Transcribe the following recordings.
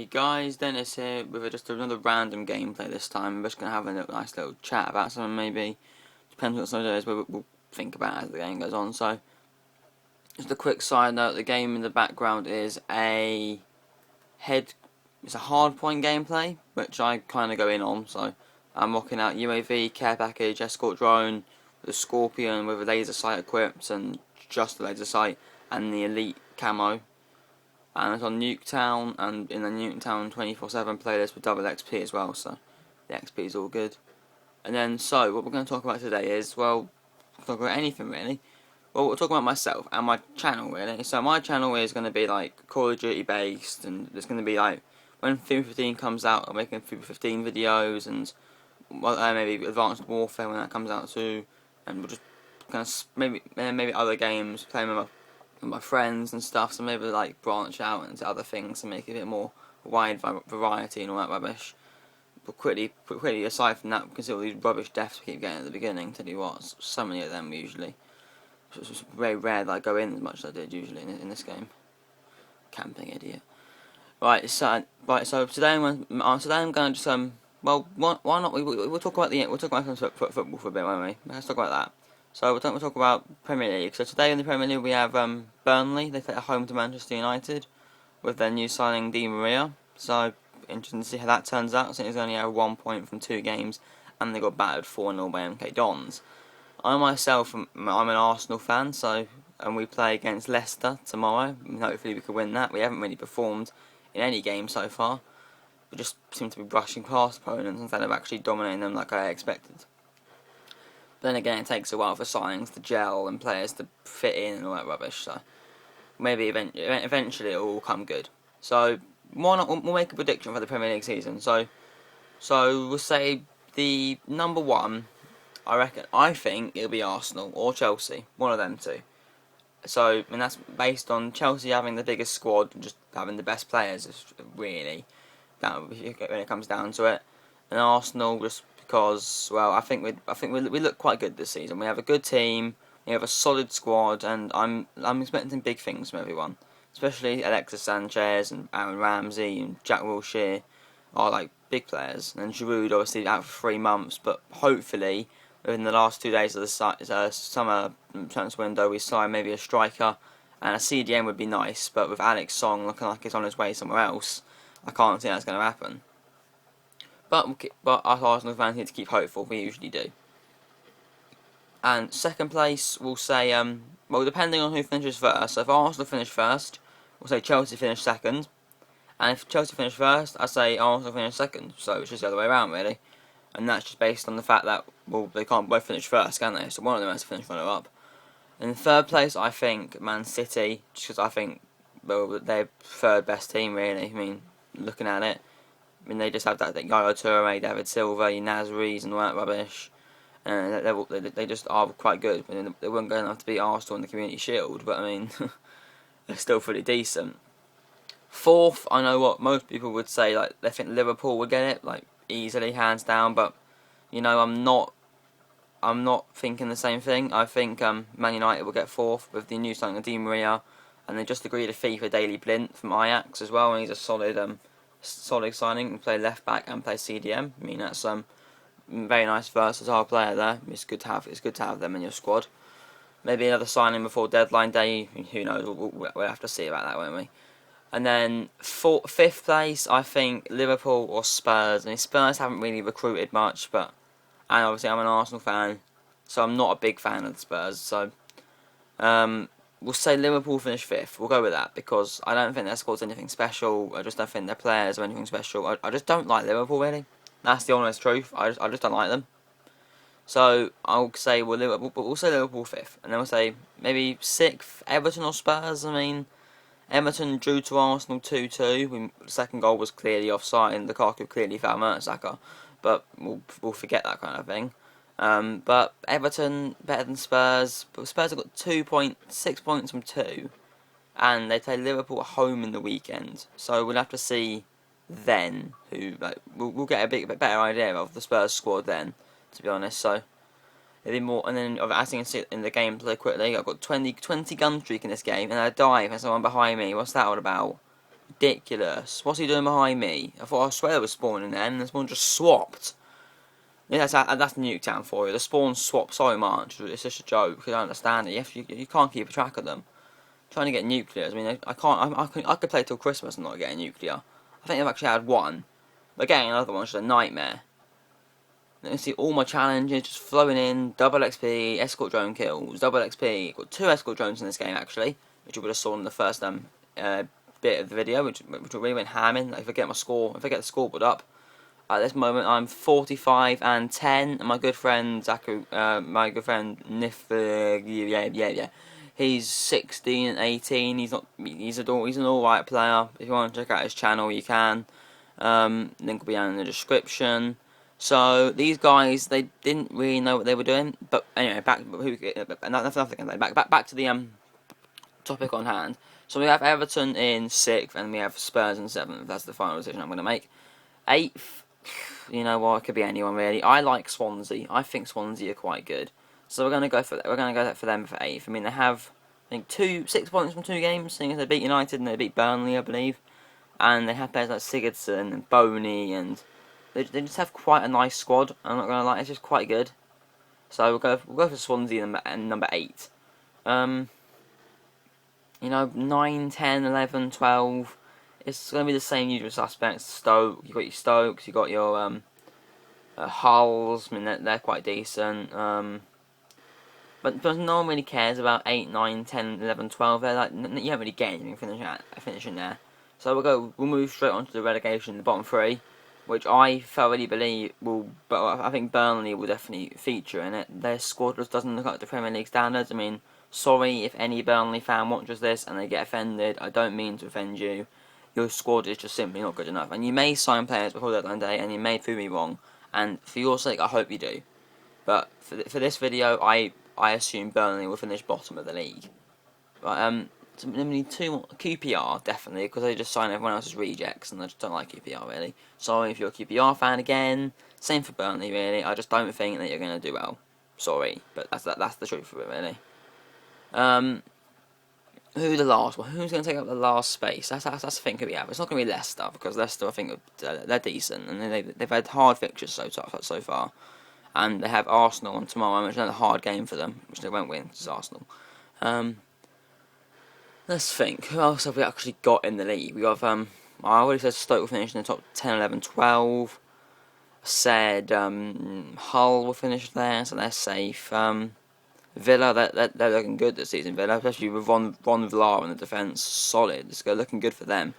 Hey guys, Dennis here with just another random gameplay this time. I'm just going to have a nice little chat about something maybe. Depends what some of it is, but we'll think about it as the game goes on. So, just a quick side note, the game in the background is it's a hardpoint gameplay, which I kind of go in on. So, I'm rocking out UAV, care package, escort drone, with a scorpion, with a laser sight equipped, and just the laser sight, and the elite camo. And it's on Nuketown, and in the Nuketown 24/7 playlist with double XP as well, so the XP is all good. And then, so, what we're going to talk about today is, well, talk about anything really. Well, we're talking about myself and my channel really. So my channel is going to be like Call of Duty based, and it's going to be like, when FIFA 15 comes out, I'm making FIFA 15 videos, and maybe Advanced Warfare when that comes out too, and we'll just kind of maybe other games, playing with my friends and stuff, so maybe like branch out into other things and make it a bit more wide variety and all that rubbish. But quickly aside from that, because all these rubbish deaths we keep getting at the beginning, tell you what, so many of them usually. It's just very rare that I go in as much as I did usually in this game. Camping idiot. So today I'm going to just well, why not? We'll talk about football for a bit, won't we? Let's talk about that. So we'll talk about Premier League. So today in the Premier League we have Burnley. They play at home to Manchester United with their new signing Di Maria. So interesting to see how that turns out. Since they only have 1 point from 2 games, and they got battered 4-0 by MK Dons. I myself, I'm an Arsenal fan, and we play against Leicester tomorrow. Hopefully we can win that. We haven't really performed in any game so far. We just seem to be brushing past opponents instead of actually dominating them like I expected. Then again, it takes a while for signings to gel and players to fit in and all that rubbish. So maybe eventually it will all come good. So why not? We'll make a prediction for the Premier League season. So we'll say the number one. I think it'll be Arsenal or Chelsea, one of them two. So, and that's based on Chelsea having the biggest squad and just having the best players, really. That when it comes down to it, and Arsenal just because, well, I think we look quite good this season. We have a good team, we have a solid squad, and I'm expecting big things from everyone, especially Alexis Sanchez and Aaron Ramsey and Jack Wilshere are like big players, and Giroud obviously out for 3 months, but hopefully within the last 2 days of the summer transfer window we sign maybe a striker, and a CDM would be nice, but with Alex Song looking like he's on his way somewhere else, I can't see that's going to happen. But us Arsenal fans need to keep hopeful. We usually do. And second place, we'll say, well, depending on who finishes first. So if Arsenal finish first, we'll say Chelsea finish second. And if Chelsea finish first, I say Arsenal finish second. So it's just the other way around, really. And that's just based on the fact that, well, they can't both finish first, can they? So one of them has to finish runner up. In third place, I think Man City, just because I think, well, they're third best team, really. I mean, looking at it. I mean, they just have that Yaya Toure, David Silva, Nasri's and all that rubbish. And they just are quite good. I mean, they weren't good enough to beat Arsenal in the Community Shield, but I mean, they're still pretty decent. Fourth, I know what most people would say, like they think Liverpool would get it, like easily, hands down. But you know, I'm not thinking the same thing. I think Man United will get fourth with the new signing of Di Maria, and they just agreed a fee for Daley Blind from Ajax as well, and he's a solid signing. Can play left back and play CDM. I mean, that's very nice versatile player there. It's good to have them in your squad. Maybe another signing before deadline day. Who knows? We'll have to see about that, won't we? And then fifth place, I think Liverpool or Spurs. I mean, Spurs haven't really recruited much, and obviously I'm an Arsenal fan, so I'm not a big fan of the Spurs. So we'll say Liverpool finish fifth. We'll go with that because I don't think their squad's anything special. I just don't think their players are anything special. I just don't like Liverpool, really. That's the honest truth. I just don't like them. So I'll say we'll say Liverpool fifth, and then we'll say maybe sixth Everton or Spurs. I mean, Everton drew to Arsenal 2-2. The second goal was clearly offside, and Lukaku clearly fouled Mertesacker, but we'll forget that kind of thing. But Everton better than Spurs. But Spurs have got 6 points from 2, and they play Liverpool at home in the weekend. So we'll have to see then who we'll get a bit better idea of the Spurs squad then, to be honest. So it'll be more. And then as you can see in the gameplay quickly, I've got 20 gun streak in this game, and I dive and someone behind me. What's that all about? ridiculous. What's he doing behind me? I swear it was spawning then, and the spawn just swapped. Yeah, that's nuketown for you. The spawn swap so much. It's just a joke. I don't understand it. You can't keep a track of them. Trying to get nuclears. I mean, I can't. I could play till Christmas and not get a nuclear. I think I've actually had one. But getting another one's just a nightmare. You can see all my challenges just flowing in. Double XP, escort drone kills, double XP. Got 2 escort drones in this game actually, which you would have saw in the first bit of the video, which really went ham in. Like, if I get the scoreboard up. At this moment, I'm 45 and 10, and my good friend Nif, yeah. He's 16 and 18. He's an alright player. If you want to check out his channel, you can. Link will be down in the description. So these guys, they didn't really know what they were doing. But anyway, back to the topic on hand. So we have Everton in 6th, and we have Spurs in 7th. That's the final decision I'm going to make. 8th. You know what? It could be anyone really. I like Swansea. I think Swansea are quite good. So we're going to go for that. We're going to go for them for 8th. I mean, they have, I think, 6 points from 2 games, seeing as they beat United and they beat Burnley, I believe. And they have players like Sigurdsson and Boney, and they just have quite a nice squad. I'm not going to lie, it's just quite good. So we'll go for Swansea and number 8. You know, 9, 10, 11, 12. It's going to be the same usual suspects. Stoke, you got your Stokes, you got your Hulls. I mean, they're quite decent. But no one really cares about 8, 9, 10, 11, 12. They're like, you don't really get anything finishing there. So we'll move straight on to the relegation, the bottom 3, which I thoroughly believe but I think Burnley will definitely feature in it. Their squad just doesn't look like the Premier League standards. I mean, sorry if any Burnley fan watches this and they get offended. I don't mean to offend you. Your squad is just simply not good enough. And you may sign players before deadline day, and you may prove me wrong. And for your sake, I hope you do. But for this video, I assume Burnley will finish bottom of the league. But so we need 2 more. QPR, definitely, because they just sign everyone else's rejects, and I just don't like QPR, really. Sorry if you're a QPR fan again. Same for Burnley, really. I just don't think that you're going to do well. Sorry, but that's the truth of it, really. Who's going to take up the last space? That's the thing we have. It's not going to be Leicester, because Leicester, I think, they're decent, and they've had hard fixtures so far. And they have Arsenal on tomorrow, which is another hard game for them, which they won't win, because it's Arsenal. Let's think. Who else have we actually got in the league? We have, I already said Stoke will finish in the top 10, 11, 12. I said Hull will finish there, so they're safe. Villa, they're looking good this season, Villa, especially with Ron Vlaar in the defence. Solid. It's looking good for them.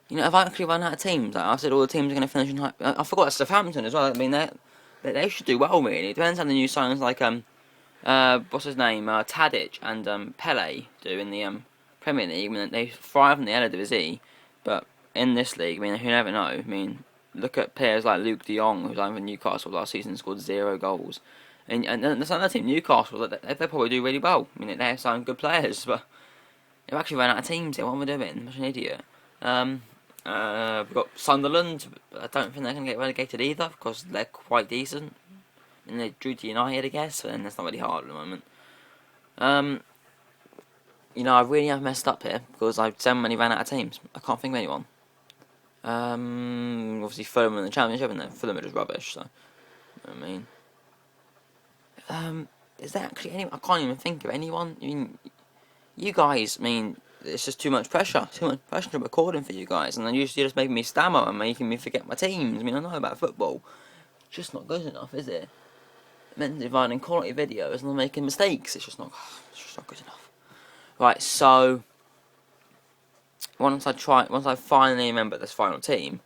You know, I've actually run out of teams. Like, I said all the teams are going to finish in high. I forgot Southampton as well. I mean, they should do well, really. It depends how the new signings like what's his name, Tadic and Pele do in the Premier League. I mean, they thrive in the Eredivisie, but in this league, I mean, you never know. I mean, look at players like Luke de Jong, who's over Newcastle last season, scored 0 goals. And there's another team, Newcastle, they probably do really well. I mean, they have some good players, but they've actually run out of teams here. What am I doing? I'm such an idiot. We've got Sunderland, but I don't think they're going to get relegated either, because they're quite decent. And they drew to United, I guess, and that's not really hard at the moment. You know, I really have messed up here, because I've so many ran out of teams. I can't think of anyone. Obviously Fulham in the Championship, and then Fulham are just rubbish, so, you know what I mean. Is there actually anyone? I can't even think of anyone. I mean, you guys, I mean, it's just too much pressure recording for you guys, and then you're just making me stammer and making me forget my teams. I mean, I know about football. It's just not good enough, is it? Meant to be finding quality videos and I'm making mistakes. It's just not good enough. Right, so once I finally remember this final team,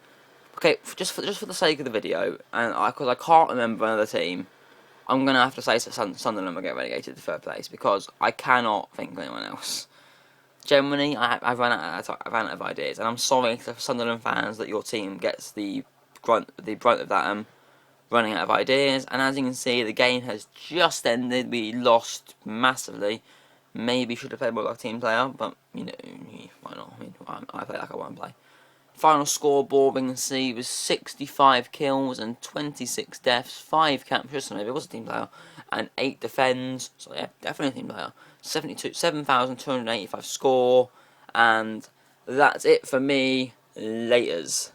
okay, just for the sake of the video, and because I can't remember another team, I'm gonna have to say Sunderland will get relegated to 3rd place, because I cannot think of anyone else. Generally, I've run out of ideas, and I'm sorry to Sunderland fans that your team gets the brunt of that running out of ideas. And as you can see, the game has just ended. We lost massively. Maybe should have played more like a team player, but you know, why not? I mean, I play like I want to play. Final scoreboard we can see was 65 kills and 26 deaths, 5 captures, so maybe it was a team player, and 8 defends, so yeah, definitely a team player. 7,285 score, And that's it for me. Laters.